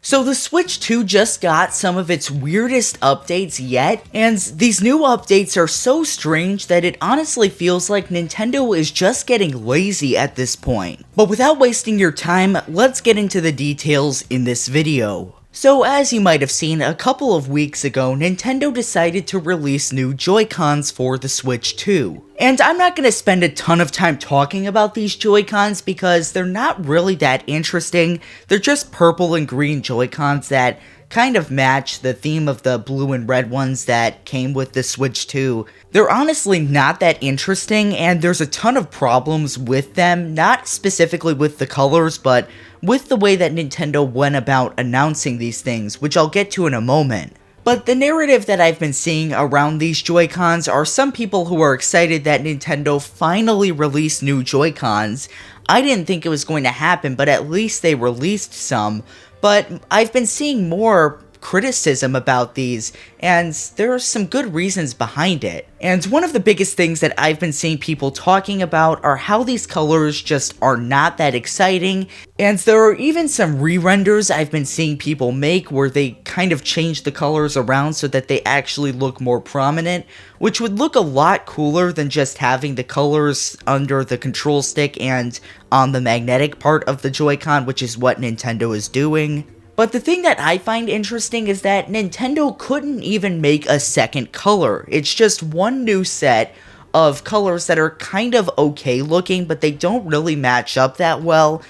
So the Switch 2 just got some of its weirdest updates yet, and these new updates are so strange that it honestly feels like Nintendo is just getting lazy at this point. But without wasting your time, let's get into the details in this video. So as you might have seen, a couple of weeks ago, Nintendo decided to release new Joy-Cons for the Switch 2. And I'm not going to spend a ton of time talking about these Joy-Cons because they're not really that interesting. They're just purple and green Joy-Cons that kind of match the theme of the blue and red ones that came with the Switch 2. They're honestly not that interesting, and there's a ton of problems with them, not specifically with the colors, but with the way that Nintendo went about announcing these things, which I'll get to in a moment. But the narrative that I've been seeing around these Joy-Cons are some people who are excited that Nintendo finally released new Joy-Cons. I didn't think it was going to happen, but at least they released some. But I've been seeing more criticism about these, and there are some good reasons behind it. And one of the biggest things that I've been seeing people talking about are how these colors just are not that exciting, and there are even some re-renders I've been seeing people make where they kind of change the colors around so that they actually look more prominent, which would look a lot cooler than just having the colors under the control stick and on the magnetic part of the Joy-Con, which is what Nintendo is doing. But the thing that I find interesting is that Nintendo couldn't even make a second color. It's just one new set of colors that are kind of okay looking, but they don't really match up that well.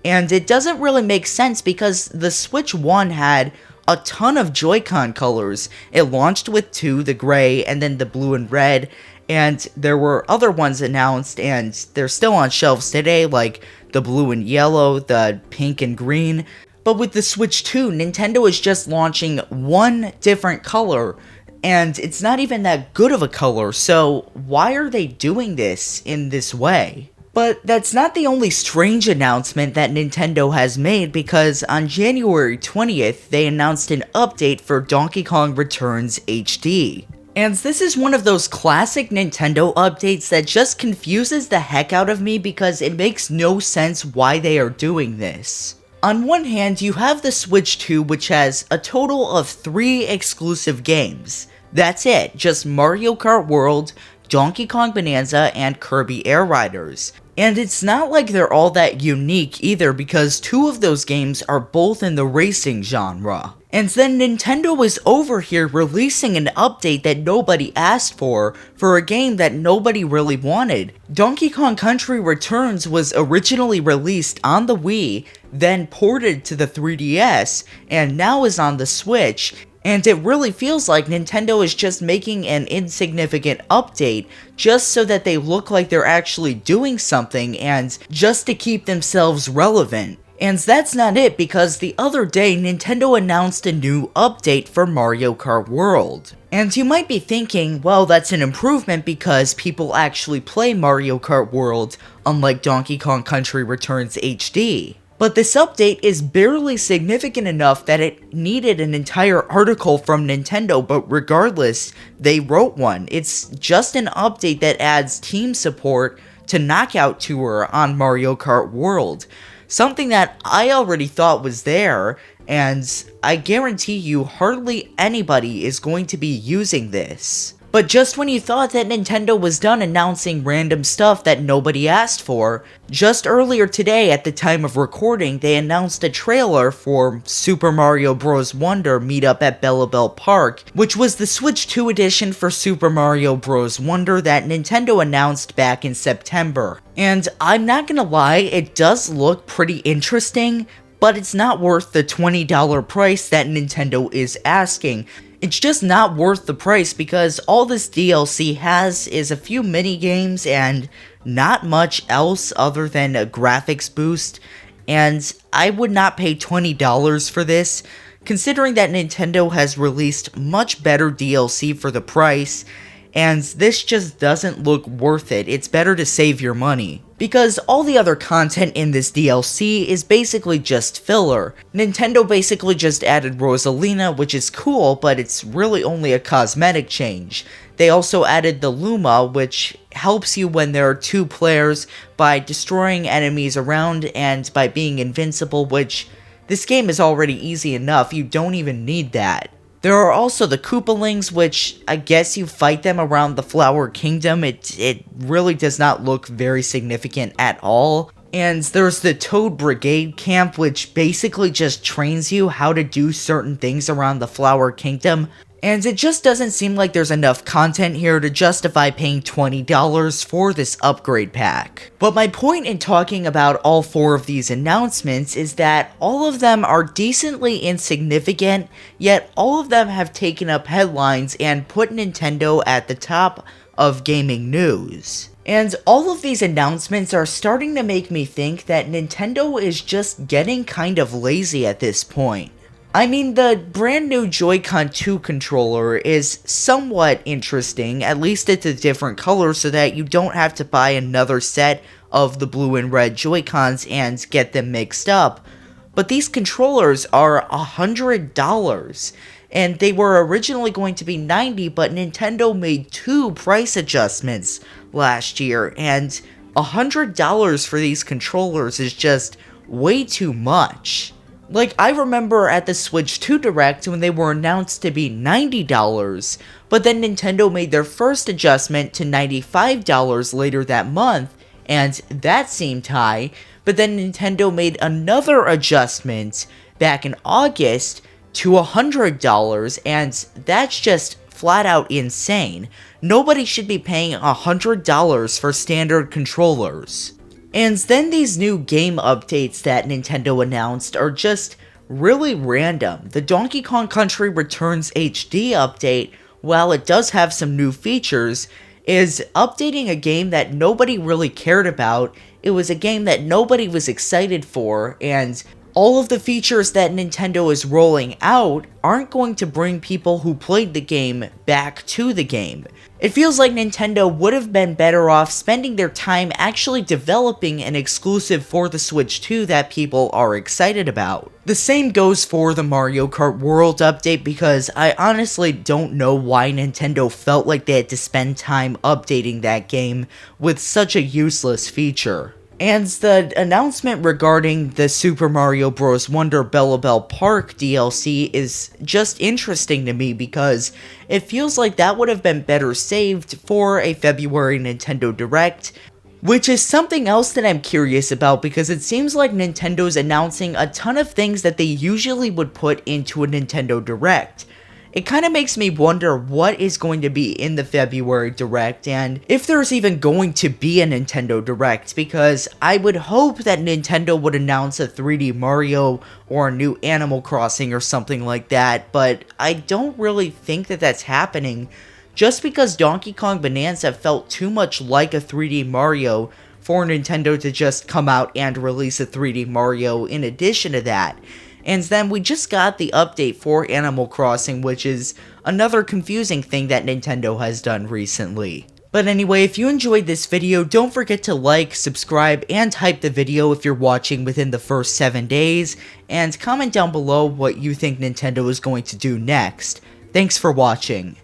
And it doesn't really make sense because the Switch 1 had a ton of Joy-Con colors. It launched with two, the gray and then the blue and red. And there were other ones announced, and they're still on shelves today, like the blue and yellow, the pink and green. But with the Switch 2, Nintendo is just launching one different color, and it's not even that good of a color, so why are they doing this in this way? But that's not the only strange announcement that Nintendo has made, because on January 20th, they announced an update for Donkey Kong Returns HD. And this is one of those classic Nintendo updates that just confuses the heck out of me because it makes no sense why they are doing this. On one hand, you have the Switch 2, which has a total of 3 exclusive games. That's it, just Mario Kart World, Donkey Kong Bonanza, and Kirby Air Riders. And it's not like they're all that unique either, because 2 of those games are both in the racing genre. And then Nintendo is over here releasing an update that nobody asked for a game that nobody really wanted. Donkey Kong Country Returns was originally released on the Wii, then ported to the 3DS, and now is on the Switch. And it really feels like Nintendo is just making an insignificant update just so that they look like they're actually doing something and just to keep themselves relevant. And that's not it, because the other day Nintendo announced a new update for Mario Kart World. And you might be thinking, well, that's an improvement because people actually play Mario Kart World, unlike Donkey Kong Country Returns HD. But this update is barely significant enough that it needed an entire article from Nintendo, but regardless, they wrote one. It's just an update that adds team support to Knockout Tour on Mario Kart World. Something that I already thought was there, and I guarantee you hardly anybody is going to be using this. But just when you thought that Nintendo was done announcing random stuff that nobody asked for, just earlier today at the time of recording, they announced a trailer for Super Mario Bros. Wonder Meetup at Bellabelle Park, which was the Switch 2 edition for Super Mario Bros. Wonder that Nintendo announced back in September. And I'm not gonna lie, it does look pretty interesting, but it's not worth the $20 price that Nintendo is asking. It's just not worth the price because all this DLC has is a few mini games and not much else other than a graphics boost, and I would not pay $20 for this, considering that Nintendo has released much better DLC for the price, and this just doesn't look worth it. It's better to save your money. Because all the other content in this DLC is basically just filler. Nintendo basically just added Rosalina, which is cool, but it's really only a cosmetic change. They also added the Luma, which helps you when there are 2 players by destroying enemies around and by being invincible, which This game is already easy enough, you don't even need that. There are also the Koopalings, which I guess you fight them around the Flower Kingdom. It really does not look very significant at all. And there's the Toad Brigade camp, which basically just trains you how to do certain things around the Flower Kingdom. And it just doesn't seem like there's enough content here to justify paying $20 for this upgrade pack. But my point in talking about all 4 of these announcements is that all of them are decently insignificant, yet all of them have taken up headlines and put Nintendo at the top of gaming news. And all of these announcements are starting to make me think that Nintendo is just getting kind of lazy at this point. I mean, the brand new Joy-Con 2 controller is somewhat interesting, at least it's a different color so that you don't have to buy another set of the blue and red Joy-Cons and get them mixed up. But these controllers are $100, and they were originally going to be $90, but Nintendo made 2 price adjustments last year, and $100 for these controllers is just way too much. Like, I remember at the Switch 2 Direct when they were announced to be $90, but then Nintendo made their first adjustment to $95 later that month, and that seemed high, but then Nintendo made another adjustment back in August to $100, and that's just flat out insane. Nobody should be paying $100 for standard controllers. And then these new game updates that Nintendo announced are just really random. The Donkey Kong Country Returns HD update, while it does have some new features, is updating a game that nobody really cared about. It was a game that nobody was excited for, and all of the features that Nintendo is rolling out aren't going to bring people who played the game back to the game. It feels like Nintendo would have been better off spending their time actually developing an exclusive for the Switch 2 that people are excited about. The same goes for the Mario Kart World update, because I honestly don't know why Nintendo felt like they had to spend time updating that game with such a useless feature. And the announcement regarding the Super Mario Bros. Wonder Bellabelle Park DLC is just interesting to me, because it feels like that would have been better saved for a February Nintendo Direct, which is something else that I'm curious about, because it seems like Nintendo's announcing a ton of things that they usually would put into a Nintendo Direct. It kind of makes me wonder what is going to be in the February Direct, and if there's even going to be a Nintendo Direct, because I would hope that Nintendo would announce a 3D Mario or a new Animal Crossing or something like that, but I don't really think that that's happening, just because Donkey Kong Bonanza felt too much like a 3D Mario for Nintendo to just come out and release a 3D Mario in addition to that. And then we just got the update for Animal Crossing, which is another confusing thing that Nintendo has done recently. But anyway, if you enjoyed this video, don't forget to like, subscribe, and hype the video if you're watching within the first 7 days, and comment down below what you think Nintendo is going to do next. Thanks for watching.